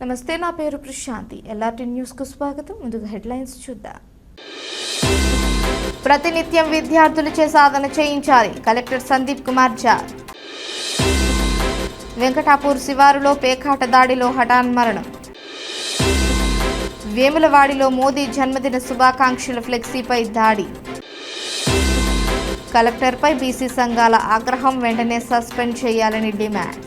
నమస్తే, నా పేరు ప్రశాంతి. ఎల్ఆర్టీ న్యూస్ కు స్వాగతం. ముందుగా హెడ్లైన్స్ చూద్దాం. ప్రతినిత్యం విద్యార్థులచే సాధన చేయించాలి. కలెక్టర్ సందీప్ కుమార్ ఝా. వెంకటాపూర్ శివారులో పేకాట దాడిలో హఠాన్మరణం. వేములవాడిలో మోదీ జన్మదిన శుభాకాంక్షల ఫ్లెక్సీపై దాడి. కలెక్టర్పై బీసీ సంఘాల ఆగ్రహం, వెంటనే సస్పెండ్ చేయాలని డిమాండ్.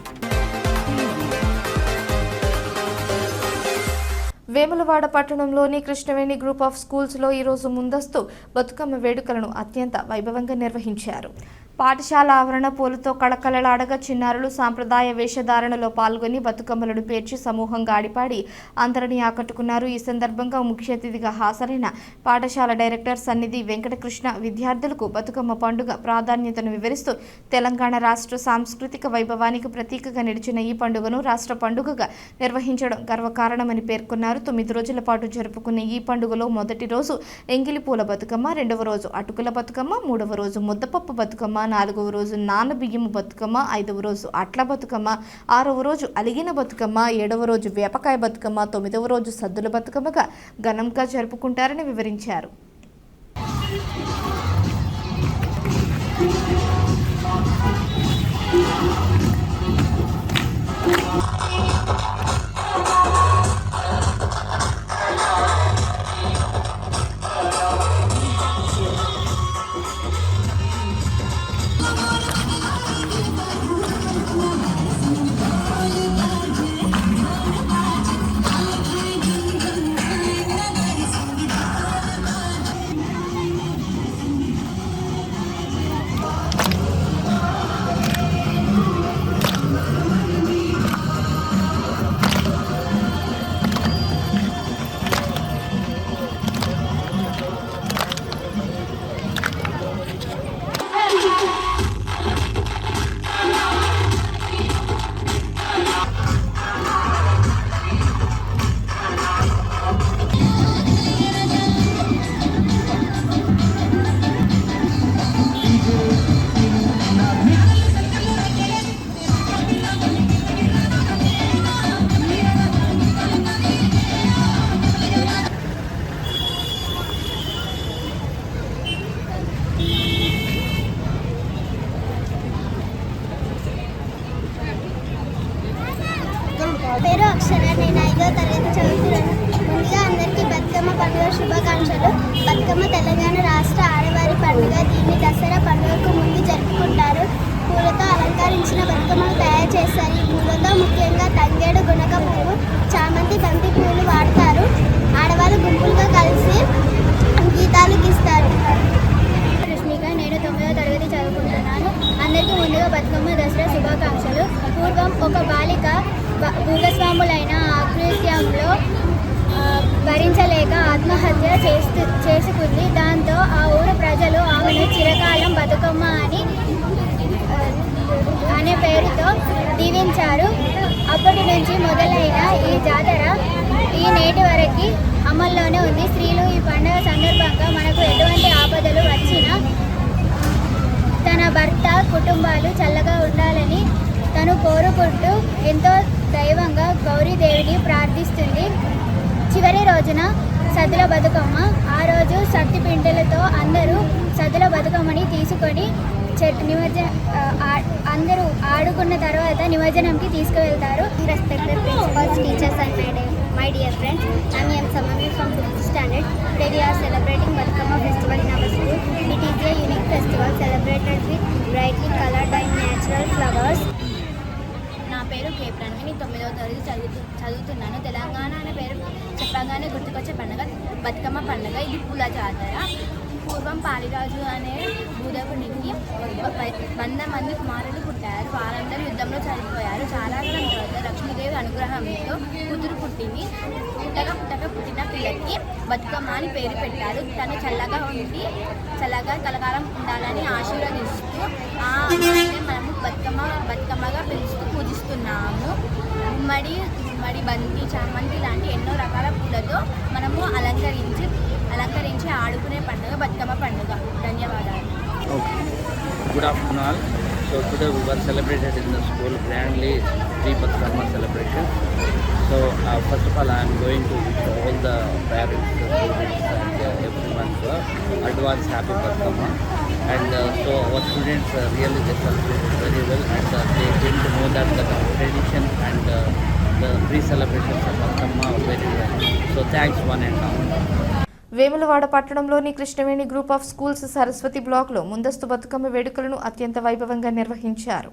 వేములవాడ పట్టణంలోని కృష్ణవేణి గ్రూప్ ఆఫ్ స్కూల్స్లో ఈరోజు ముందస్తు బతుకమ్మ వేడుకలను అత్యంత వైభవంగా నిర్వహించారు. పాఠశాల ఆవరణ పూలతో కళకళలాడగా చిన్నారులు సాంప్రదాయ వేషధారణలో పాల్గొని బతుకమ్మలను పేర్చి సమూహంగా ఆడిపాడి అందరినీ ఆకట్టుకున్నారు. ఈ సందర్భంగా ముఖ్య అతిథిగా హాజరైన పాఠశాల డైరెక్టర్ సన్నిధి వెంకటకృష్ణ విద్యార్థులకు బతుకమ్మ పండుగ ప్రాధాన్యతను వివరిస్తూ తెలంగాణ రాష్ట్ర సాంస్కృతిక వైభవానికి ప్రతీకగా నిలిచిన ఈ పండుగను రాష్ట్ర పండుగగా నిర్వహించడం గర్వకారణమని పేర్కొన్నారు. 9 రోజుల పాటు జరుపుకునే ఈ పండుగలో మొదటి రోజు ఎంగిలి పూల బతుకమ్మ, 2వ రోజు అటుకుల బతుకమ్మ, 3వ రోజు ముద్దపప్పు బతుకమ్మ, 4వ రోజు నానబియ్యము బతుకమ్మ, 5వ రోజు అట్ల బతుకమ్మ, 6వ రోజు అలిగిన బతుకమ్మ, 7వ రోజు వేపకాయ బతుకమ్మ, 9వ రోజు సద్దుల బతుకమ్మగా ఘనంగా జరుపుకుంటారని వివరించారు. పేరు అక్షర. నేను 5వ తరగతి చదువుతున్నాను. ముందుగా అందరికీ బతుకమ్మ పండుగ శుభాకాంక్షలు. బతుకమ్మ తెలంగాణ రాష్ట్ర ఆడవారి పండుగ. దీన్ని దసరా పండుగకు ముందు జరుపుకుంటారు. పూలతో అలంకరించిన బతుకమ్మను తయారు చేస్తారు. ఈ పూలతో ముఖ్యంగా తంగేడు, గునక పువ్వు, చామంతి, బంతి పువ్వులు వాడతారు. ఆడవాళ్ళు గుంపులుగా కలిసి గీతాలు గీస్తారు. రష్మిక. నేను 9వ తరగతి చదువుకుంటున్నాను. అందరికీ ముందుగా బతుకమ్మ దసరా శుభాకాంక్షలు. పూర్వం ఒక బాలిక భూగస్వాములైన ఆకృత్యంలో భరించలేక ఆత్మహత్య చేసుకుంది. దాంతో ఆ ఊరు ప్రజలు ఆమెను చిరకాలం బతుకమ్మ అనే పేరుతో దీవించారు. అప్పటి నుంచి మొదలైన ఈ జాతర ఈ నేటి వరకు అమల్లోనే ఉంది. స్త్రీలు ఈ పండుగ సందర్భంగా మనకు ఎటువంటి ఆపదలు వచ్చినా తన భర్త, కుటుంబాలు చల్లగా ఉండాలని తను కోరుకుంటూ ఎంతో దైవంగా గౌరీదేవిని ప్రార్థిస్తుంది. చివరి రోజున సద్దుల బతుకమ్మ. ఆ రోజు సత్తి పిండిలతో అందరూ సద్దుల బతుకమ్మని తీసుకొని అందరూ ఆడుకున్న తర్వాత నిమజ్జనంకి తీసుకువెళ్తారు. Respected principals, teachers and my dear friends, I am Samami from 5th standard. Today we are celebrating Batukama festival in our school. It is a unique festival celebrated with brightly colored and natural flowers. నా పేరు కే ప్రణవి. నేను 9వ తరగతి చదువుతున్నాను. తెలంగాణ అనే పేరు చెప్పగానే గుర్తుకొచ్చే పండుగ బతుకమ్మ పండుగ. ఇది పూల జాతర. పూర్వం పాలిరాజు అనే బూదకునికి 100 మంది కుమారులు పుట్టారు. వారందరూ యుద్ధంలో చనిపోయారు. చాలా కాలం తర్వాత లక్ష్మీదేవి అనుగ్రహంతో కూతురు పుట్టింది. పుట్టక పుట్టిన పిల్లకి బతుకమ్మ అని పేరు పెట్టారు. తను చల్లగా ఉండి చల్లగా కలకాలం ఉండాలని ఆశీర్వదిస్తూ మనము బతుకమ్మగా పిలుస్తూ పూజిస్తున్నాము. గుమ్మడి, బంతి, చామంతి లాంటి ఎన్నో రకాల పూలతో మనము అలంకరించి ఆడుకునే పండుగ బతుకమ్మ పండుగ. ధన్యవాదాలు. Good afternoon all. So today we were celebrated in the school grandly Batukama celebration. So first of all, I am going to wish all the parents, students, and everyone advance happy Batkama. And so our students really they celebrated very well, and they came to know that the tradition and the pre-celebrations of Batkama very well. So thanks one and all. Vemulawada పట్టణంలోని Krishnaveni group of schools Saraswati బ్లాక్లో ముందస్తు బతుకమ్మ వేడుకలను అత్యంత వైభవంగా నిర్వహించారు.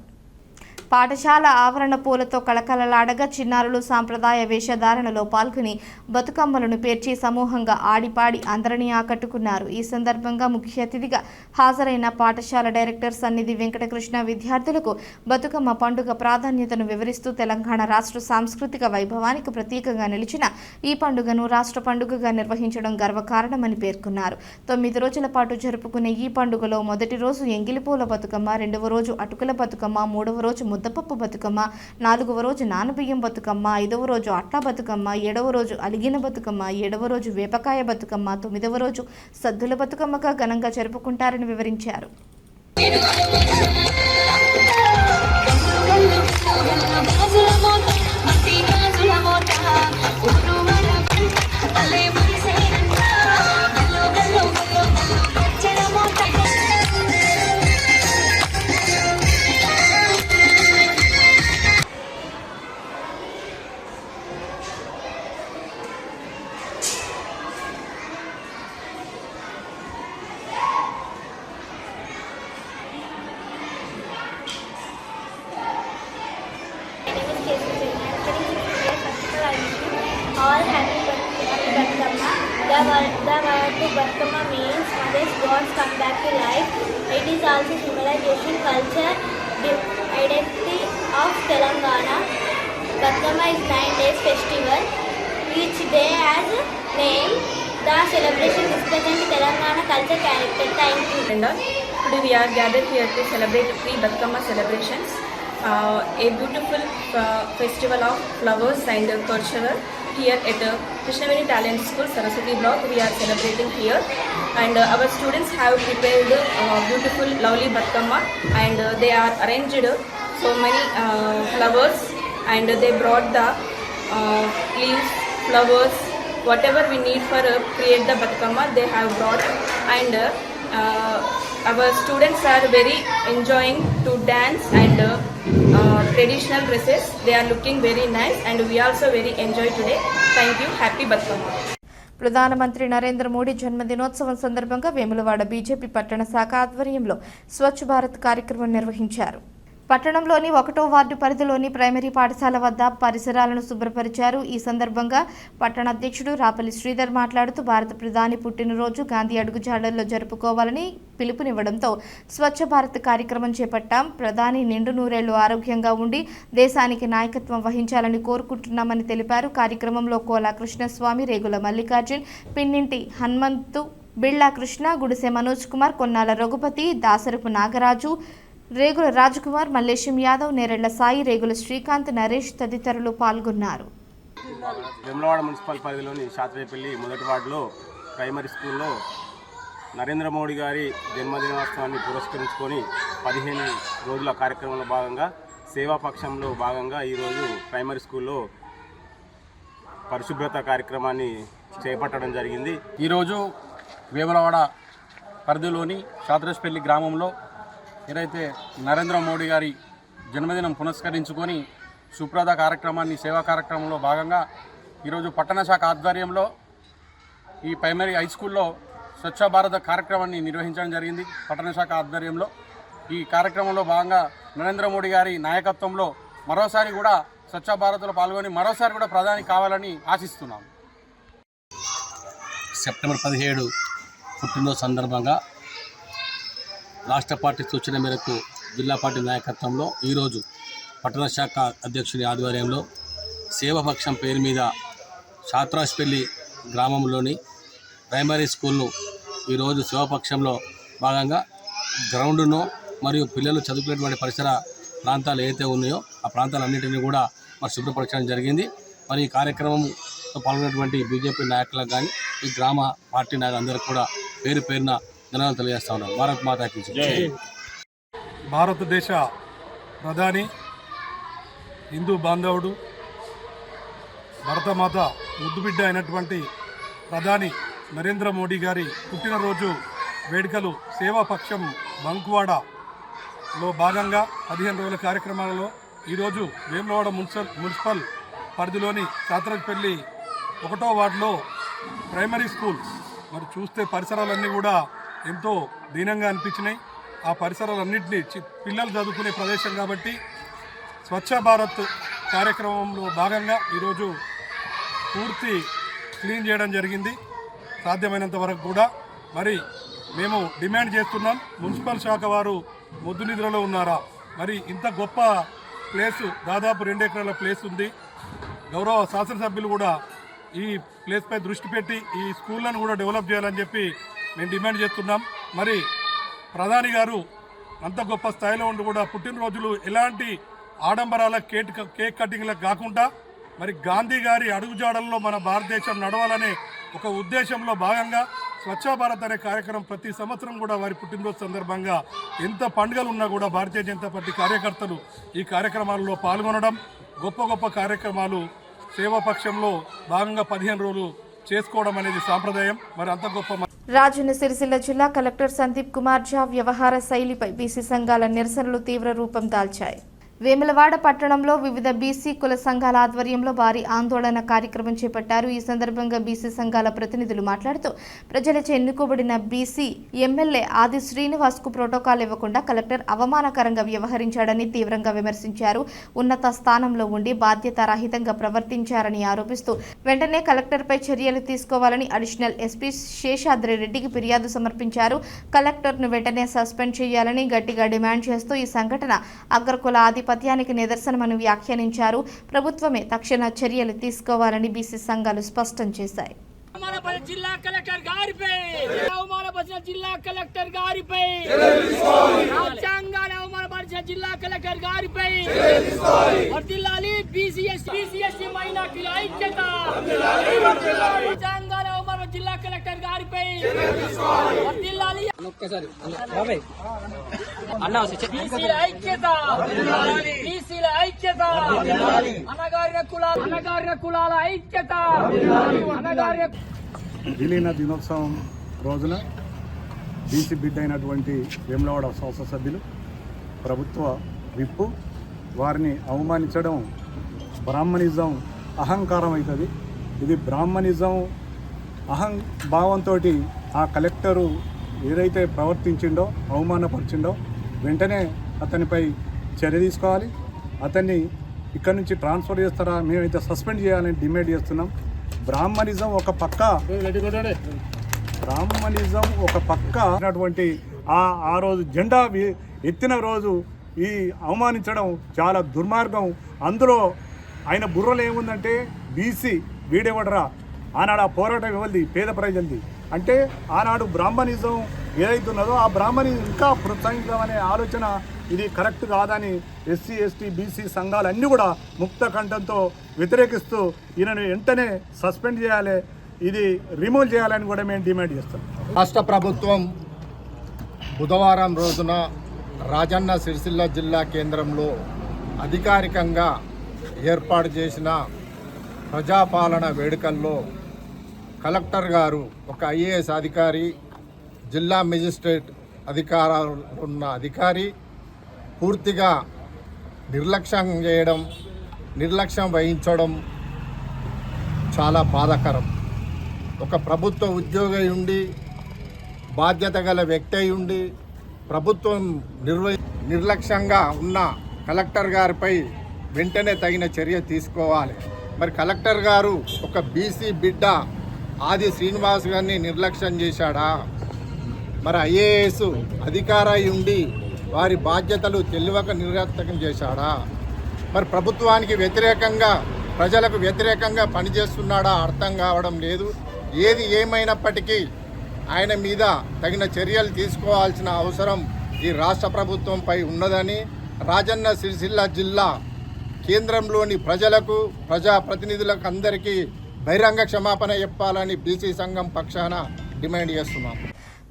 పాఠశాల ఆవరణ పూలతో కళకళలాడగా చిన్నారులు సాంప్రదాయ వేషధారణలో పాల్గొని బతుకమ్మలను పేర్చి సమూహంగా ఆడిపాడి అందరినీ ఆకట్టుకున్నారు. ఈ సందర్భంగా ముఖ్య అతిథిగా హాజరైన పాఠశాల డైరెక్టర్ సన్నిధి వెంకటకృష్ణ విద్యార్థులకు బతుకమ్మ పండుగ ప్రాధాన్యతను వివరిస్తూ తెలంగాణ రాష్ట్ర సాంస్కృతిక వైభవానికి ప్రతీకగా నిలిచిన ఈ పండుగను రాష్ట్ర పండుగగా నిర్వహించడం గర్వకారణమని పేర్కొన్నారు. 9 రోజుల పాటు జరుపుకునే ఈ పండుగలో మొదటి రోజు ఎంగిలిపూల బతుకమ్మ, రెండవ రోజు అటుకుల బతుకమ్మ, మూడవ రోజు ముద్దపప్పు బతుకమ్మ, 4వ రోజు నానబియ్యం బతుకమ్మ, 5వ రోజు అట్లా బతుకమ్మ, 7వ రోజు అలిగిన బతుకమ్మ, 7వ రోజు వేపకాయ బతుకమ్మ, 9వ రోజు సద్దుల బతుకమ్మగా ఘనంగా జరుపుకుంటారని వివరించారు. All happy Batkama. The word Batkama means mother's gods come back to life. It is also symbolization, culture, identity of Telangana. Batkama is 9 days festival. Each day has a name. The celebration represents Telangana culture character. Thank you. Today we are gathered here to celebrate pre-Batkama celebrations. A beautiful festival of flowers and culture here at Krishnaveni Talent School, Saraswati Block. We are celebrating here, and our students have prepared beautiful, lovely Batkama, and they are arranged so many flowers, and they brought the leaves, flowers, whatever we need for create the Batkama. They have brought, and our students are very enjoying to dance and traditional dresses. They are looking very nice, and we also very enjoy today. Thank you. Happy Batkama. ప్రధానమంత్రి నరేంద్ర మోడీ జన్మదినోత్సవం సందర్భంగా Vemulawada BJP పట్టణ శాఖ ఆధ్వర్యంలో స్వచ్ఛ భారత్ కార్యక్రమం నిర్వహించారు. పట్టణంలోని 1వ వార్డు పరిధిలోని ప్రైమరీ పాఠశాల వద్ద పరిసరాలను శుభ్రపరిచారు. ఈ సందర్భంగా పట్టణ అధ్యక్షుడు రాపల్లి శ్రీధర్ మాట్లాడుతూ భారత ప్రధాని పుట్టినరోజు గాంధీ అడుగుజాడల్లో జరుపుకోవాలని పిలుపునివ్వడంతో స్వచ్ఛ భారత్ కార్యక్రమం చేపట్టాం. ప్రధాని నిండు నూరేళ్లు ఆరోగ్యంగా ఉండి దేశానికి నాయకత్వం వహించాలని కోరుకుంటున్నామని తెలిపారు. కార్యక్రమంలో కోలా కృష్ణస్వామి, రేగుల మల్లికార్జున్, పిన్నింటి హనుమంతు, బిళ్ళా కృష్ణ, గుడిసె మనోజ్ కుమార్, కొన్నాల రఘుపతి, దాసరపు నాగరాజు, రేగుల రాజ్కుమార్, మల్లేశం యాదవ్, నేరెళ్ల సాయి, రేగుల శ్రీకాంత్, నరేష్ తదితరులు పాల్గొన్నారు. వేములవాడ మున్సిపల్ పరిధిలోని శాత్రేపల్లి మొదటి వార్డులో ప్రైమరీ స్కూల్లో నరేంద్ర మోడీ గారి జన్మదినోత్సవాన్ని పురస్కరించుకొని 15 రోజుల కార్యక్రమంలో భాగంగా సేవాపక్షంలో భాగంగా ఈరోజు ప్రైమరీ స్కూల్లో పరిశుభ్రత కార్యక్రమాన్ని చేపట్టడం జరిగింది. ఈరోజు వేములవాడ పరిధిలోని శాత్రేపల్లి గ్రామంలో ఏదైతే నరేంద్ర మోడీ గారి జన్మదినం పురస్కరించుకొని సుప్రద కార్యక్రమాన్ని సేవా కార్యక్రమంలో భాగంగా ఈరోజు పట్టణ శాఖ ఆధ్వర్యంలో ఈ ప్రైమరీ హై స్కూల్లో స్వచ్ఛ భారత్ కార్యక్రమాన్ని నిర్వహించడం జరిగింది. పట్టణ శాఖ ఆధ్వర్యంలో ఈ కార్యక్రమంలో భాగంగా నరేంద్ర మోడీ గారి నాయకత్వంలో మరోసారి కూడా స్వచ్ఛ భారత్లో పాల్గొని మరోసారి కూడా ప్రధాని కావాలని ఆశిస్తున్నాం. సెప్టెంబర్ 17 పుట్టినరోజు సందర్భంగా రాష్ట్ర పార్టీ సూచన మేరకు జిల్లా పార్టీ నాయకత్వంలో ఈరోజు పట్టణ శాఖ అధ్యక్షుడి ఆధ్వర్యంలో సేవాపక్షం పేరు మీద శాత్రాస్పల్లి గ్రామంలోని ప్రైమరీ స్కూల్ను ఈరోజు సేవాపక్షంలో భాగంగా గ్రౌండ్ను మరియు పిల్లలు చదువుకునేటువంటి పరిసర ప్రాంతాలు ఏదైతే ఉన్నాయో ఆ ప్రాంతాలన్నింటినీ కూడా మరి శుభ్రపరచడం జరిగింది. మరి ఈ కార్యక్రమంలో పాల్గొన్నటువంటి బీజేపీ నాయకులకు కానీ ఈ గ్రామ పార్టీ నాయకులందరికీ కూడా పేరు పేరున ధన్యవాదాలు తెలియజేస్తా ఉన్నాం. భారత్ మాతాకి జై. భారతదేశ ప్రధాని హిందూ బాంధవుడు భరతమాత ముద్దుబిడ్డ అయినటువంటి ప్రధాని నరేంద్ర మోడీ గారి పుట్టినరోజు వేడుకలు సేవాపక్షం బంకువాడలో భాగంగా 15 రోజుల కార్యక్రమాలలో ఈరోజు వేములవాడ మున్సిపల్ పరిధిలోని చాత్రపల్లి 1వ వార్డులో ప్రైమరీ స్కూల్ మరి చూస్తే పరిసరాలన్నీ కూడా ఎంతో దీనంగా అనిపించినాయి. ఆ పరిసరాలన్నింటినీ పిల్లలు చదువుకునే ప్రదేశం కాబట్టి స్వచ్ఛ భారత్ కార్యక్రమంలో భాగంగా ఈరోజు పూర్తి క్లీన్ చేయడం జరిగింది. సాధ్యమైనంత వరకు కూడా మరి మేము డిమాండ్ చేస్తున్నాం, మున్సిపల్ శాఖ వారు మొద్దు నిద్రలో ఉన్నారా? మరి ఇంత గొప్ప ప్లేసు, దాదాపు 2 ఎకరాల ప్లేస్ ఉంది. గౌరవ శాసనసభ్యులు కూడా ఈ ప్లేస్పై దృష్టి పెట్టి ఈ స్కూళ్ళను కూడా డెవలప్ చేయాలని చెప్పి మేము డిమాండ్ చేస్తున్నాం. మరి ప్రధాని గారు అంత గొప్ప స్థాయిలో ఉండి కూడా పుట్టినరోజులు ఎలాంటి ఆడంబరాల కేక్ కటింగ్లకు కాకుండా మరి గాంధీ గారి అడుగుజాడల్లో మన భారతదేశం నడవాలనే ఒక ఉద్దేశంలో భాగంగా స్వచ్ఛ భారత్ అనే కార్యక్రమం ప్రతి సంవత్సరం కూడా వారి పుట్టినరోజు సందర్భంగా ఎంత పండుగలు ఉన్నా కూడా భారతీయ జనతా పార్టీ కార్యకర్తలు ఈ కార్యక్రమాల్లో పాల్గొనడం, గొప్ప గొప్ప కార్యక్రమాలు సేవాపక్షంలో భాగంగా 15 రోజులు చేసుకోవడం అనేది సాంప్రదాయం. మరి అంత గొప్ప రాజన్న సిరిసిల్ల జిల్లా కలెక్టర్ సందీప్ కుమార్ ఝా వ్యవహార శైలిపై బీసీ సంఘాల నిరసనలు తీవ్ర రూపం దాల్చాయి. వేములవాడ పట్టణంలో వివిధ బీసీ కుల సంఘాల ఆధ్వర్యంలో భారీ ఆందోళన కార్యక్రమం చేపట్టారు. ఈ సందర్భంగా బీసీ సంఘాల ప్రతినిధులు మాట్లాడుతూ ప్రజలచే ఎన్నుకోబడిన బీసీ ఎమ్మెల్యే ఆది శ్రీనివాస్ కు ప్రోటోకాల్ ఇవ్వకుండా కలెక్టర్ అవమానకరంగా వ్యవహరించాడని తీవ్రంగా విమర్శించారు. ఉన్నత స్థానంలో ఉండి బాధ్యతారహితంగా ప్రవర్తించారని ఆరోపిస్తూ వెంటనే కలెక్టర్పై చర్యలు తీసుకోవాలని అడిషనల్ ఎస్పీ శేషాద్రి రెడ్డికి ఫిర్యాదు సమర్పించారు. కలెక్టర్ను వెంటనే సస్పెండ్ చేయాలని గట్టిగా డిమాండ్ చేస్తూ ఈ సంఘటన అగ్రకుల ఆధిపత్యానికి నిదర్శనమని వ్యాఖ్యానించారు. ప్రభుత్వమే తక్షణ చర్యలు తీసుకోవాలని బీసీ సంఘాలు స్పష్టం చేశాయి. జిల్లా కలెక్టర్ గారిపై అవమానపరిచిన జిల్లా కలెక్టర్ గారిపై రాజ్యాంగాన్ని అవమానపరిచిన జిల్లా కలెక్టర్ గారిపై వర్ధిల్లాలి బీసీఎస్టీ మైనార్టీల ఐక్యత. రాజ్యాంగాన్ని అవమానపరిచిన జిల్లా కలెక్టర్ గారిపై వర్ధిల్లాలి బీసీల ఐక్యత. బీసీల ఐక్యత. అనగారిన కులాల ఐక్యత. విలీన దినోత్సవం రోజున బీసీ బిడ్డ అయినటువంటి వేములవాడ శాసనసభ్యులు ప్రభుత్వ విప్పు వారిని అవమానించడం బ్రాహ్మణిజం అహంకారం అవుతుంది. ఇది బ్రాహ్మణిజం భావంతో ఆ కలెక్టరు ఏదైతే ప్రవర్తించిండో, అవమానపరిచిండో వెంటనే అతనిపై చర్య తీసుకోవాలి. అతన్ని ఇక్కడి నుంచి ట్రాన్స్ఫర్ చేస్తారా, మేమైతే సస్పెండ్ చేయాలని డిమాండ్ చేస్తున్నాం. బ్రాహ్మణిజం ఒక పక్క అటువంటి ఆ రోజు జెండా ఎత్తిన రోజు ఈ అవమానించడం చాలా దుర్మార్గం. అందులో ఆయన బుర్రలో ఏముందంటే బీసీ వీడెవడరా, ఆనాడు ఆ పోరాటం ఇవ్వల్ది పేద ప్రజలది అంటే ఆనాడు బ్రాహ్మణిజం ఏదైతున్నదో ఆ బ్రాహ్మణిజం ఇంకా ప్రోత్సహించాలనే ఆలోచన ఇది కరెక్ట్ కాదని ఎస్సీ ఎస్టీ బీసీ సంఘాలన్నీ కూడా ముక్త కంఠంతో వ్యతిరేకిస్తూ ఈయనను వెంటనే సస్పెండ్ చేయాలి, ఇది రిమూవ్ చేయాలని కూడా మేము డిమాండ్ చేస్తాం. రాష్ట్ర ప్రభుత్వం బుధవారం రోజున రాజన్న సిరిసిల్ల జిల్లా కేంద్రంలో అధికారికంగా ఏర్పాటు చేసిన ప్రజాపాలన వేడుకల్లో కలెక్టర్ గారు ఒక ఐఏఎస్ అధికారి, జిల్లా మెజిస్ట్రేట్ అధికారాలు ఉన్న అధికారి పూర్తిగా నిర్లక్ష్యం వహించడం చాలా బాధాకరం. ఒక ప్రభుత్వ ఉద్యోగి ఉండి, బాధ్యత గల వ్యక్తి అయి ఉండి ప్రభుత్వం నిర్లక్ష్యంగా ఉన్న కలెక్టర్ గారిపై వెంటనే తగిన చర్య తీసుకోవాలి. మరి కలెక్టర్ గారు ఒక బీసీ బిడ్డ ఆది శ్రీనివాస్ గారిని నిర్లక్ష్యం చేశాడా? మరి ఐఏఎస్ అధికారి ఉండి వారి బాధ్యతలు తెలియక నిర్లక్ష్యం చేశాడా? మరి ప్రభుత్వానికి వ్యతిరేకంగా, ప్రజలకు వ్యతిరేకంగా పనిచేస్తున్నాడా? అర్థం కావడం లేదు. ఏది ఏమైనప్పటికీ ఆయన మీద తగిన చర్యలు తీసుకోవాల్సిన అవసరం ఈ రాష్ట్ర ప్రభుత్వంపై ఉన్నదని రాజన్న సిరిసిల్ల జిల్లా కేంద్రంలోని ప్రజలకు, ప్రజాప్రతినిధులకు అందరికీ బహిరంగ క్షమాపణ చెప్పాలని బీసీ సంఘం పక్షాన డిమాండ్ చేస్తున్నాం.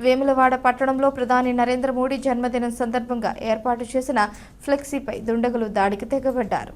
వేములవాడ పట్టణంలో ప్రధాని నరేంద్ర మోడీ జన్మదినం సందర్భంగా ఏర్పాటు చేసిన ఫ్లెక్సీపై దుండగులు దాడికి తెగబడ్డారు.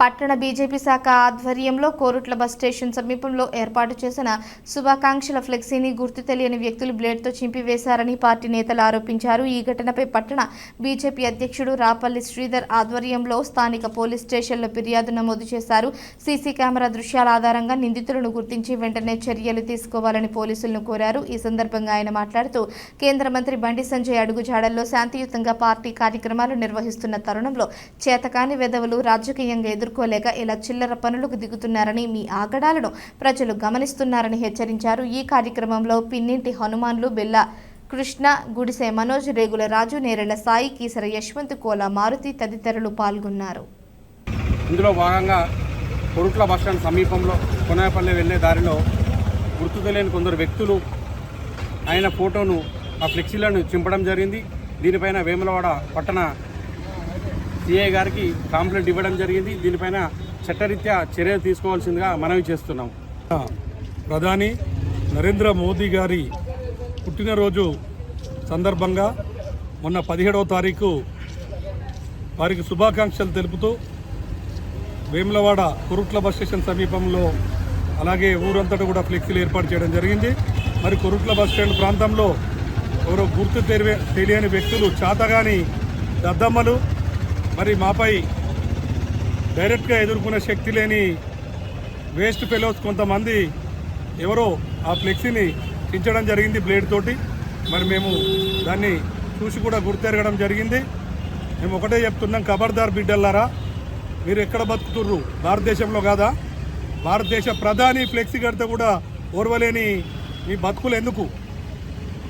పట్టణ బీజేపీ శాఖ ఆధ్వర్యంలో కోరుట్ల బస్ స్టేషన్ సమీపంలో ఏర్పాటు చేసిన శుభాకాంక్షల ఫ్లెక్సీని గుర్తు తెలియని వ్యక్తులు బ్లేడ్తో చింపివేశారని పార్టీ నేతలు ఆరోపించారు. ఈ ఘటనపై పట్టణ బీజేపీ అధ్యక్షుడు రాపల్లి శ్రీధర్ ఆధ్వర్యంలో స్థానిక పోలీస్ స్టేషన్లో ఫిర్యాదు నమోదు చేశారు. సీసీ కెమెరా దృశ్యాల ఆధారంగా నిందితులను గుర్తించి వెంటనే చర్యలు తీసుకోవాలని పోలీసులను కోరారు. ఈ సందర్భంగా ఆయన మాట్లాడుతూ కేంద్ర మంత్రి బండి సంజయ్ అడుగుజాడల్లో శాంతియుతంగా పార్టీ కార్యక్రమాలు నిర్వహిస్తున్న తరుణంలో చేతకాని వెధవలు రాజకీయంగా ఎదుర్కోలేక ఇలా చిల్లర పనులకు దిగుతున్నారని, మీ ఆగడాలను ప్రజలు గమనిస్తున్నారని హెచ్చరించారు. ఈ కార్యక్రమంలో పిన్నింటి హనుమాన్లు, బెల్ల కృష్ణ, గుడిసె మనోజ్, రేగుల రాజు, నేరెళ్ల సాయి, కీసర యశ్వంత్, కోల మారుతి తదితరులు పాల్గొన్నారు. ఇందులో భాగంగా కొరుట్ల బస్టాండ్ సమీపంలో కొనాయపల్లి వెళ్లే దారిలో గుర్తు తెలియని కొందరు వ్యక్తులు ఆయన ఫోటోను ఆ ఫ్లెక్సీలను చింపడం జరిగింది. దీనిపైన వేములవాడ పట్టణ సిఐ గారికి కంప్లైంట్ ఇవ్వడం జరిగింది. దీనిపైన చట్టరీత్యా చర్యలు తీసుకోవాల్సిందిగా మనవి చేస్తున్నాం. ప్రధాని నరేంద్ర మోదీ గారి పుట్టినరోజు సందర్భంగా మొన్న 17వ తారీఖు వారికి శుభాకాంక్షలు తెలుపుతూ వేములవాడ కొరుట్ల బస్ స్టేషన్ సమీపంలో అలాగే ఊరంతటా కూడా ఫ్లెక్సీలు ఏర్పాటు చేయడం జరిగింది. మరి కొరుట్ల బస్ స్టాండ్ ప్రాంతంలో ఎవరో గుర్తు తెలియని వ్యక్తులు, చాతగాని దద్దమ్మలు, మరి మాపై డైరెక్ట్గా ఎదుర్కొనే శక్తి లేని వేస్ట్ ఫెలోస్ కొంతమంది ఎవరో ఆ ఫ్లెక్సీని చించడం జరిగింది బ్లేడ్ తోటి. మరి మేము దాన్ని చూసి కూడా గుర్తెరగడం జరిగింది. మేము ఒకటే చెప్తున్నాం, ఖబర్దార్ బిడ్డల్లారా, మీరు ఎక్కడ బతుకుతుర్రు? భారతదేశంలో కాదా? భారతదేశ ప్రధాని ఫ్లెక్సీ కడితే కూడా ఓర్వలేని మీ బతుకులు ఎందుకు?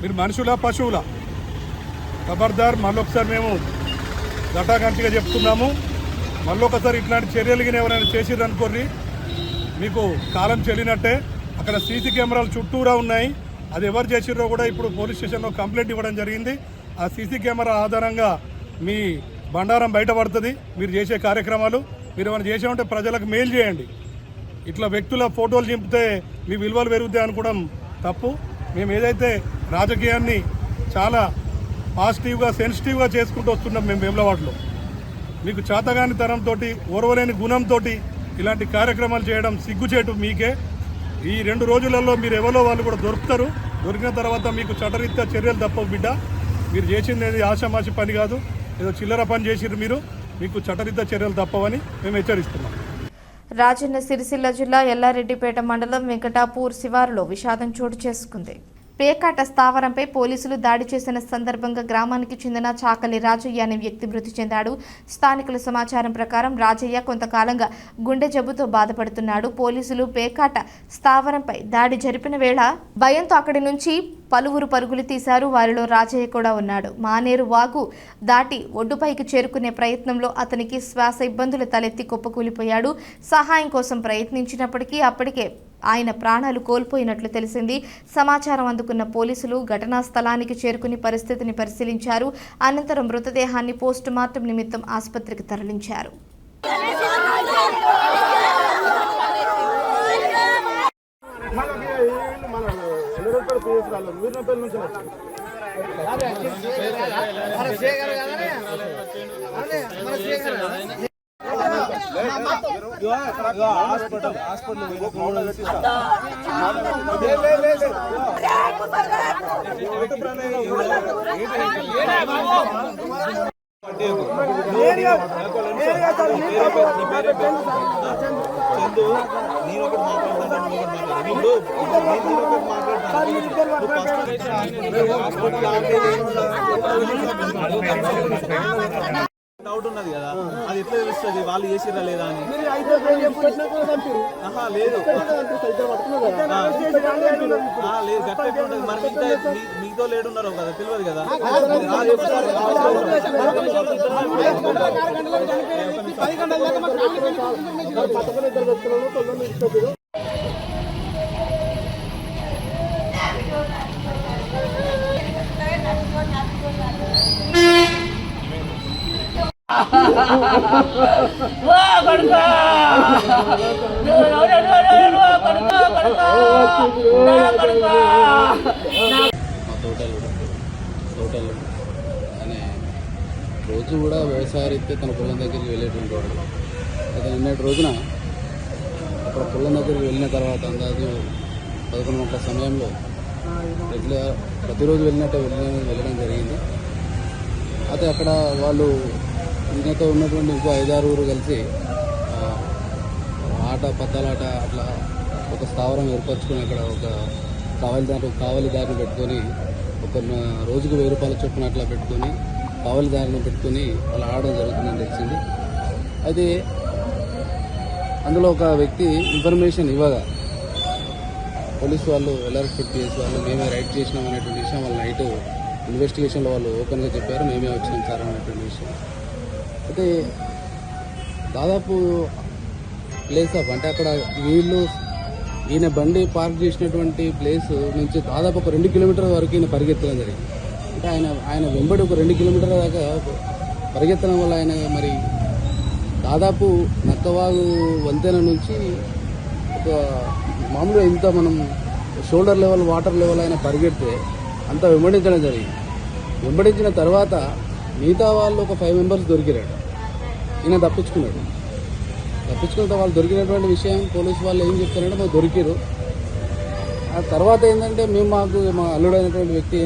మీరు మనుషులా, పశువులా? ఖబర్దార్. మళ్ళొకసారి మేము ఘటాఘంటిగా చెప్తున్నాము, మళ్ళొకసారి ఇట్లాంటి చర్యలు ఎవరైనా చేసిరనుకోర్రి, మీకు కాలం చెల్లినట్టే. అక్కడ సీసీ కెమెరాలు చుట్టూరా ఉన్నాయి. అది ఎవరు చేసిర్రో కూడా ఇప్పుడు పోలీస్ స్టేషన్లో కంప్లైంట్ ఇవ్వడం జరిగింది. ఆ సీసీ కెమెరా ఆధారంగా మీ బండారం బయటపడుతుంది. మీరు చేసే కార్యక్రమాలు మీరు ఏమైనా చేసే ఉంటే ప్రజలకు మెయిల్ చేయండి. ఇట్లా వ్యక్తుల ఫోటోలు చింపితే మీ విలువలు పెరుగుతాయి అనుకోవడం తప్పు. మేము ఏదైతే రాజకీయాన్ని చాలా పాజిటివ్గా, సెన్సిటివ్గా చేసుకుంటూ వస్తున్నాం మేము వేములవాడలో. మీకు చేతగాని తరంతో, ఓర్వలేని గుణంతో ఇలాంటి కార్యక్రమాలు చేయడం సిగ్గుచేటు మీకే. ఈ 2 రోజులలో మీరు ఎవరో వాళ్ళు కూడా దొరుకుతారు. దొరికిన తర్వాత మీకు చట్టరీత్యా చర్యలు తప్పవు బిడ్డ. మీరు చేసింది ఏది ఆషామాషి పని కాదు, ఏదో చిల్లర పని చేసిర్రు మీరు. మీకు చట్టరీత్యా చర్యలు తప్పవని మేము హెచ్చరిస్తున్నాం. రాజన్న సిరిసిల్ల జిల్లా ఎల్లారెడ్డిపేట మండలం వెంకటాపూర్ శివారులో విషాదం చోటు చేసుకుంది. పేకాట స్థావరంపై పోలీసులు దాడి చేసిన సందర్భంగా గ్రామానికి చెందిన చాకలి రాజయ్య అనే వ్యక్తి మృతి చెందాడు. స్థానికుల సమాచారం ప్రకారం రాజయ్య కొంతకాలంగా గుండె జబ్బుతో బాధపడుతున్నాడు. పోలీసులు పేకాట స్థావరంపై దాడి జరిపిన వేళ భయంతో అక్కడి నుంచి పలువురు పరుగులు తీశారు. వారిలో రాజయ్య కూడా ఉన్నాడు. మానేరు వాగు దాటి ఒడ్డుపైకి చేరుకునే ప్రయత్నంలో అతనికి శ్వాస ఇబ్బందులు తలెత్తి కుప్పకూలిపోయాడు. సహాయం కోసం ప్రయత్నించినప్పటికీ అప్పటికే ఆయన ప్రాణాలు కోల్పోయినట్లు తెలిసింది. సమాచారం అందుకున్న పోలీసులు ఘటనా స్థలానికి చేరుకుని పరిస్థితిని పరిశీలించారు. అనంతరం మృతదేహాన్ని పోస్టు మార్టం నిమిత్తం ఆసుపత్రికి తరలించారు. డౌట్ ఉన్నది కదా, అది ఎట్లా తెలుస్తుంది వాళ్ళు చేసిరా లేదా అని? లేదు గట్ట మరి మీతో లేడున్నారు కదా, తెలియదు కదా. తోటలు అనే రోజు కూడా వ్యవసాయ రీత్యా తన పొలం దగ్గరికి వెళ్ళేటువంటి వాడు. అయితే నిన్నటి రోజున అక్కడ పొలం దగ్గరికి వెళ్ళిన తర్వాత అందాజు 11 గంటల సమయంలో రెగ్యులర్ ప్రతిరోజు వెళ్ళడం జరిగింది. అయితే అక్కడ వాళ్ళు ఈయనతో ఉన్నటువంటి ఇంకో 5-6 కలిసి పత్తాలాట అట్లా ఒక స్థావరం ఏర్పరచుకొని అక్కడ ఒక కావలిదారిని పెట్టుకొని ఒక రోజుకు 1000 రూపాయల చొప్పున అట్లా పెట్టుకొని కావలిదారిని పెట్టుకొని వాళ్ళు ఆడడం జరుగుతుందని తెలిసింది. అయితే అందులో ఒక వ్యక్తి ఇన్ఫర్మేషన్ ఇవ్వగా పోలీసు వాళ్ళు ఎల్ఆర్ఎస్పేట్ పిఎస్ వాళ్ళు మేమే రైడ్ చేసినాం అనేటువంటి విషయం వాళ్ళు నైట్ ఇన్వెస్టిగేషన్లో వాళ్ళు ఓపెన్గా చెప్పారు, మేమే వచ్చినాం సార్ అనేటువంటి విషయం. అయితే దాదాపు ప్లేస్ ఆఫ్ అంటే అక్కడ ఈయన బండి పార్క్ చేసినటువంటి ప్లేస్ నుంచి దాదాపు ఒక 2 కిలోమీటర్ల వరకు ఈయన పరిగెత్తడం జరిగింది. అంటే ఆయన వెంబడి ఒక 2 కిలోమీటర్ల దాకా పరిగెత్తడం వల్ల ఆయన మరి దాదాపు నక్కవాగు వంతెన నుంచి ఒక మామూలుగా ఇంత మనం షోల్డర్ లెవెల్ వాటర్ లెవెల్ ఆయన పరిగెడితే అంత వెంబడించడం జరిగింది. వెంబడించిన తర్వాత మిగతా వాళ్ళు ఒక 5 మెంబర్స్ దొరికిరాడు. ఈయన తప్పించుకున్న వాళ్ళు దొరికినటువంటి విషయం పోలీసు వాళ్ళు ఏం చెప్తారంటే మాకు దొరికిరు. ఆ తర్వాత ఏంటంటే మా అల్లుడైనటువంటి వ్యక్తి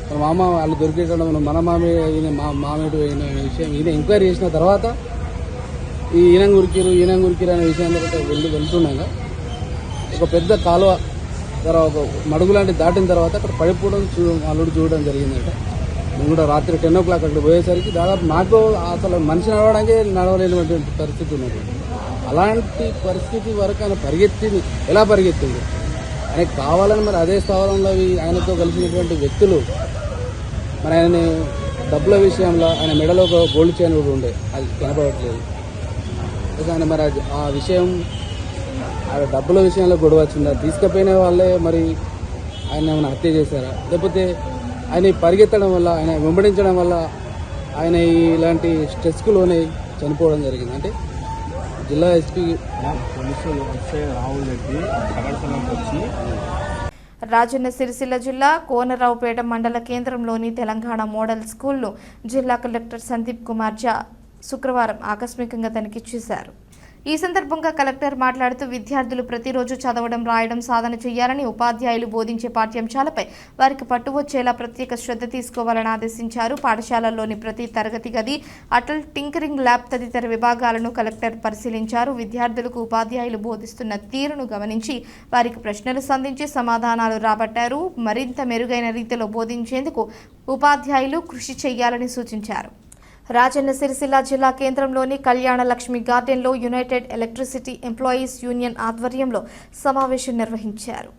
మా మామ వాళ్ళు దొరికేటప్పుడు మన మామే ఈయన మామేటు అయిన విషయం ఈయన ఎంక్వైరీ చేసిన తర్వాత ఈయన గురికిరు అనే విషయం తర్వాత వెళ్తుండగా ఒక పెద్ద కాలువ ఒక మడుగు లాంటి దాటిన తర్వాత అక్కడ పడిపోవడం అల్లుడు చూడడం జరిగిందంట. మేము కూడా రాత్రి 10 o'clock అక్కడ పోయేసరికి దాదాపు నాకు అసలు మనిషి నడవడానికి నడవలేనటువంటి పరిస్థితి ఉన్నది. అలాంటి పరిస్థితి వరకు ఆయన ఎలా పరిగెత్తింది ఆయనకు కావాలని మరి అదే స్థావరంలో ఆయనతో కలిసినటువంటి వ్యక్తులు మరి ఆయన డబ్బుల విషయంలో ఆయన మెడలో ఒక గోల్డ్ చైన్ కూడా ఉండే, అది కనపడట్లేదు. ఆయన మరి ఆ విషయం ఆ డబ్బుల విషయంలో గొడవ వచ్చిందా, తీసుకుపోయిన వాళ్ళే మరి ఆయన ఏమైనా హత్య చేశారా, లేకపోతే ఆయన పరిగెత్తడం వల్ల ఆయన వెంబడించడం వల్ల ఆయన ఇలాంటి స్ట్రెస్కు లోనే చనిపోవడం జరిగింది. అంటే జిల్లా ఎస్పీ రాహుల్ రెడ్డి వచ్చి రాజన్న సిరిసిల్ల జిల్లా కోనరావుపేట మండల కేంద్రంలోని తెలంగాణ మోడల్ స్కూల్ను జిల్లా కలెక్టర్ సందీప్ కుమార్ ఝా శుక్రవారం ఆకస్మికంగా తనిఖీ చేశారు. ఈ సందర్భంగా కలెక్టర్ మాట్లాడుతూ విద్యార్థులు ప్రతిరోజు చదవడం, రాయడం సాధన చేయాలని, ఉపాధ్యాయులు బోధించే పాఠ్యాంశాలపై వారికి పట్టు వచ్చేలా ప్రత్యేక శ్రద్ధ తీసుకోవాలని ఆదేశించారు. పాఠశాలల్లోని ప్రతి తరగతి గది, అటల్ టింకరింగ్ ల్యాబ్ తదితర విభాగాలను కలెక్టర్ పరిశీలించారు. విద్యార్థులకు ఉపాధ్యాయులు బోధిస్తున్న తీరును గమనించి వారికి ప్రశ్నలు సంధించి సమాధానాలు రాబట్టారు. మరింత మెరుగైన రీతిలో బోధించేందుకు ఉపాధ్యాయులు కృషి చేయాలని సూచించారు. రాజన్న సిరిసిల్ల జిల్లా కేంద్రంలోని కళ్యాణ లక్ష్మి గార్డెన్లో యునైటెడ్ ఎలక్ట్రిసిటీ ఎంప్లాయీస్ యూనియన్ ఆధ్వర్యంలో సమావేశం నిర్వహించారు.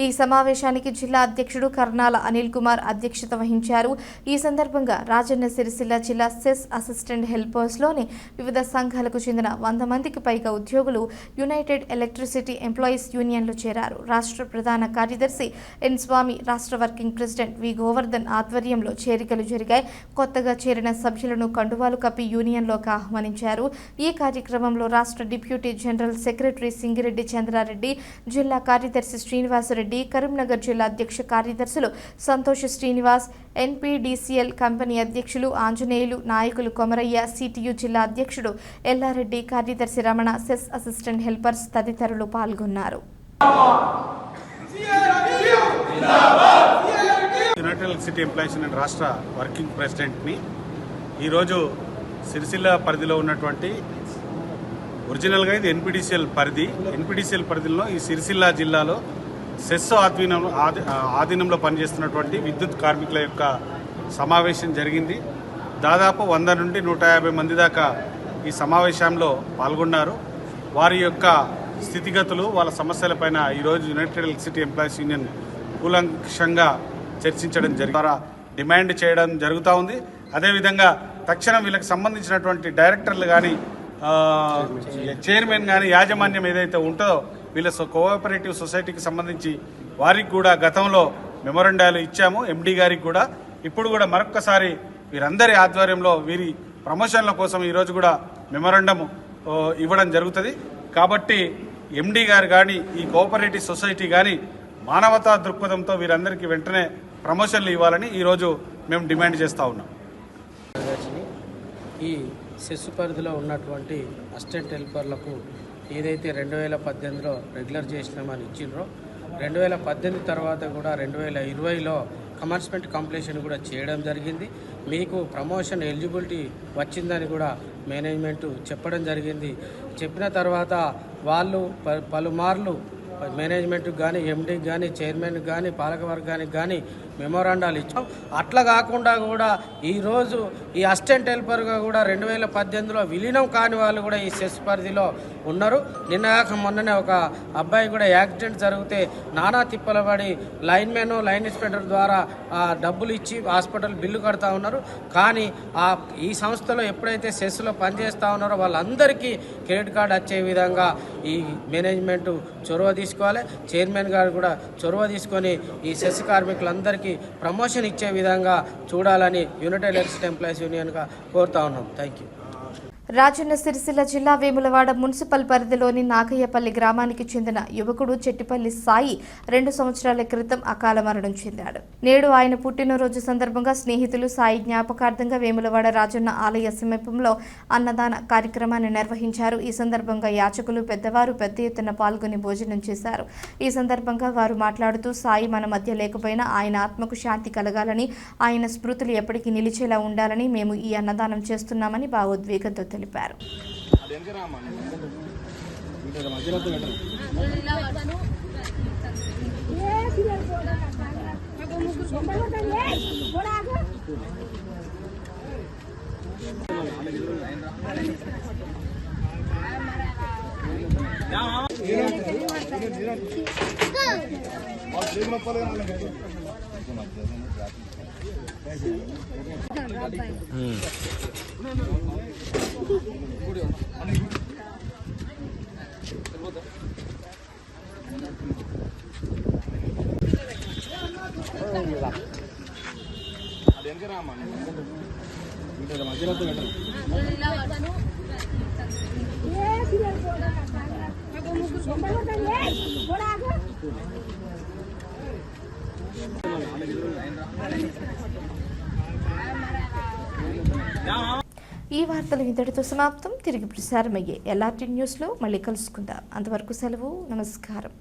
ఈ సమావేశానికి జిల్లా అధ్యక్షుడు కర్నాల అనిల్ కుమార్ అధ్యక్షత వహించారు. ఈ సందర్భంగా రాజన్న సిరిసిల్ల జిల్లా సెస్ అసిస్టెంట్ హెల్పర్స్లోని వివిధ సంఘాలకు చెందిన 100 మందికి పైగా ఉద్యోగులు యునైటెడ్ ఎలక్ట్రిసిటీ ఎంప్లాయీస్ యూనియన్లో చేరారు. రాష్ట్ర ప్రధాన కార్యదర్శి ఎన్ స్వామి, రాష్ట్ర వర్కింగ్ ప్రెసిడెంట్ వి గోవర్ధన్ ఆధ్వర్యంలో చేరికలు జరిగాయి. కొత్తగా చేరిన సభ్యులను కండువాలు కప్పి యూనియన్లోకి ఆహ్వానించారు. ఈ కార్యక్రమంలో రాష్ట్ర deputy general secretary Singireddy Chandrareddy, జిల్లా కార్యదర్శి శ్రీనివాసరెడ్డి, కరీంనగర్ జిల్లా అధ్యక్ష కార్యదర్శులు సంతోష్ శ్రీనివాస్, ఎన్పీడీసీఎల్ కంపెనీ అధ్యక్షులు ఆంజనేయులు, నాయకులు కొమరయ్య, సిటియు జిల్లా అధ్యక్షుడు ఎల్లారెడ్డి, కార్యదర్శి రమణ, సెస్ అసిస్టెంట్ హెల్పర్స్ తదితరులు పాల్గొన్నారు. యునైటెడ్ ఎలక్ట్రిసిటీ ఎంప్లాయీస్ యూనియన్ రాష్ట్ర వర్కింగ్ ప్రెసిడెంట్ని ఈరోజు సిరిసిల్ల పరిధిలో ఉన్నటువంటి ఒరిజినల్గా ఇది ఎన్పీడీసీఎల్ పరిధిలో ఈ సిరిసిల్ల జిల్లాలో సెస్ ఆధీనంలో పనిచేస్తున్నటువంటి విద్యుత్ కార్మికుల యొక్క సమావేశం జరిగింది. దాదాపు 100 నుండి 150 మంది దాకా ఈ సమావేశంలో పాల్గొన్నారు. వారి యొక్క స్థితిగతులు, వాళ్ళ సమస్యలపైన ఈరోజు యునైటెడ్ ఎలక్ట్రిసిటీ ఎంప్లాయీస్ యూనియన్ కూలంకషంగా చర్చించడం ద్వారా డిమాండ్ చేయడం జరుగుతూ ఉంది. అదేవిధంగా తక్షణం వీళ్ళకి సంబంధించినటువంటి డైరెక్టర్లు కానీ, చైర్మన్ కానీ, యాజమాన్యం ఏదైతే ఉంటుందో వీళ్ళ కోఆపరేటివ్ సొసైటీకి సంబంధించి వారికి కూడా గతంలో మెమొరండాలు ఇచ్చాము, ఎండీ గారికి కూడా. ఇప్పుడు కూడా మరొక్కసారి వీరందరి ఆధ్వర్యంలో వీరి ప్రమోషన్ల కోసం ఈరోజు కూడా మెమొరండం ఇవ్వడం జరుగుతుంది. కాబట్టి ఎండీ గారు కానీ, ఈ కోఆపరేటివ్ సొసైటీ కానీ మానవతా దృక్పథంతో వీరందరికీ వెంటనే ప్రమోషన్లు ఇవ్వాలని ఈరోజు మేము డిమాండ్ చేస్తూ ఉన్నాం. ఈ సెస్ పరిధిలో ఉన్నటువంటి అసిస్టెంట్ హెల్పర్లకు ఏదైతే 2018లో రెగ్యులర్ చేసినామని ఇచ్చిండ్రో 2018 తర్వాత కూడా 2020లో కమర్స్మెంట్ కంప్లీషన్ కూడా చేయడం జరిగింది. మీకు ప్రమోషన్ ఎలిజిబిలిటీ వచ్చిందని కూడా మేనేజ్మెంట్ చెప్పడం జరిగింది. చెప్పిన తర్వాత వాళ్ళు పలుమార్లు మేనేజ్మెంట్కి కానీ ఎండీకి కానీ చైర్మన్కి కానీ పాలకవర్గానికి కానీ మెమోరాండాలు ఇచ్చాం. అట్లా కాకుండా కూడా ఈరోజు ఈ అసిస్టెంట్ హెల్పర్గా కూడా 2018లో విలీనం కాని వాళ్ళు కూడా ఈ సెస్ పరిధిలో ఉన్నారు. నిన్న మొన్ననే ఒక అబ్బాయి కూడా యాక్సిడెంట్ జరిగితే నానా తిప్పలబడి లైన్మెన్ లైన్ ఇన్స్పెక్టర్ ద్వారా డబ్బులు ఇచ్చి హాస్పిటల్ బిల్లు కడతా ఉన్నారు. కానీ ఈ సంస్థలో ఎప్పుడైతే సెస్లో పనిచేస్తూ ఉన్నారో వాళ్ళందరికీ క్రెడిట్ కార్డు వచ్చే విధంగా ఈ మేనేజ్మెంట్ చొరవ తీసుకోవాలి. చైర్మన్ గారు కూడా చొరవ తీసుకొని ఈ సెస్ కార్మికులందరికీ ప్రమోషన్ ఇచ్చే విధంగా చూడాలని యునైటెడ్ ఎలక్ట్రిసిటీ ఎంప్లాయీస్ యూనియన్గా కోరుతా ఉన్నాం. Thank you. రాజన్న సిరిసిల్ల జిల్లా వేములవాడ మున్సిపల్ పరిధిలోని నాగయ్యపల్లి గ్రామానికి చెందిన యువకుడు చెట్టిపల్లి సాయి 2 సంవత్సరాల క్రితం అకాల మరణం చెందాడు. నేడు ఆయన పుట్టినరోజు సందర్భంగా స్నేహితులు సాయి జ్ఞాపకార్థంగా వేములవాడ రాజన్న ఆలయ సమీపంలో అన్నదాన కార్యక్రమాన్ని నిర్వహించారు. ఈ సందర్భంగా యాచకులు పెద్దవారు పెద్ద ఎత్తున పాల్గొని భోజనం చేశారు. ఈ సందర్భంగా వారు మాట్లాడుతూ సాయి మన మధ్య లేకపోయినా ఆయన ఆత్మకు శాంతి కలగాలని, ఆయన స్మృతులు ఎప్పటికీ నిలిచేలా ఉండాలని మేము ఈ అన్నదానం చేస్తున్నామని భావోద్వేగంతో తెలిపారు. ఈ వార్తలు ఇంతటితో సమాప్తం. తిరిగి ప్రసారమయ్యే ఎల్ఆర్టీ న్యూస్లో మళ్ళీ కలుసుకుందాం. అంతవరకు సెలవు. నమస్కారం.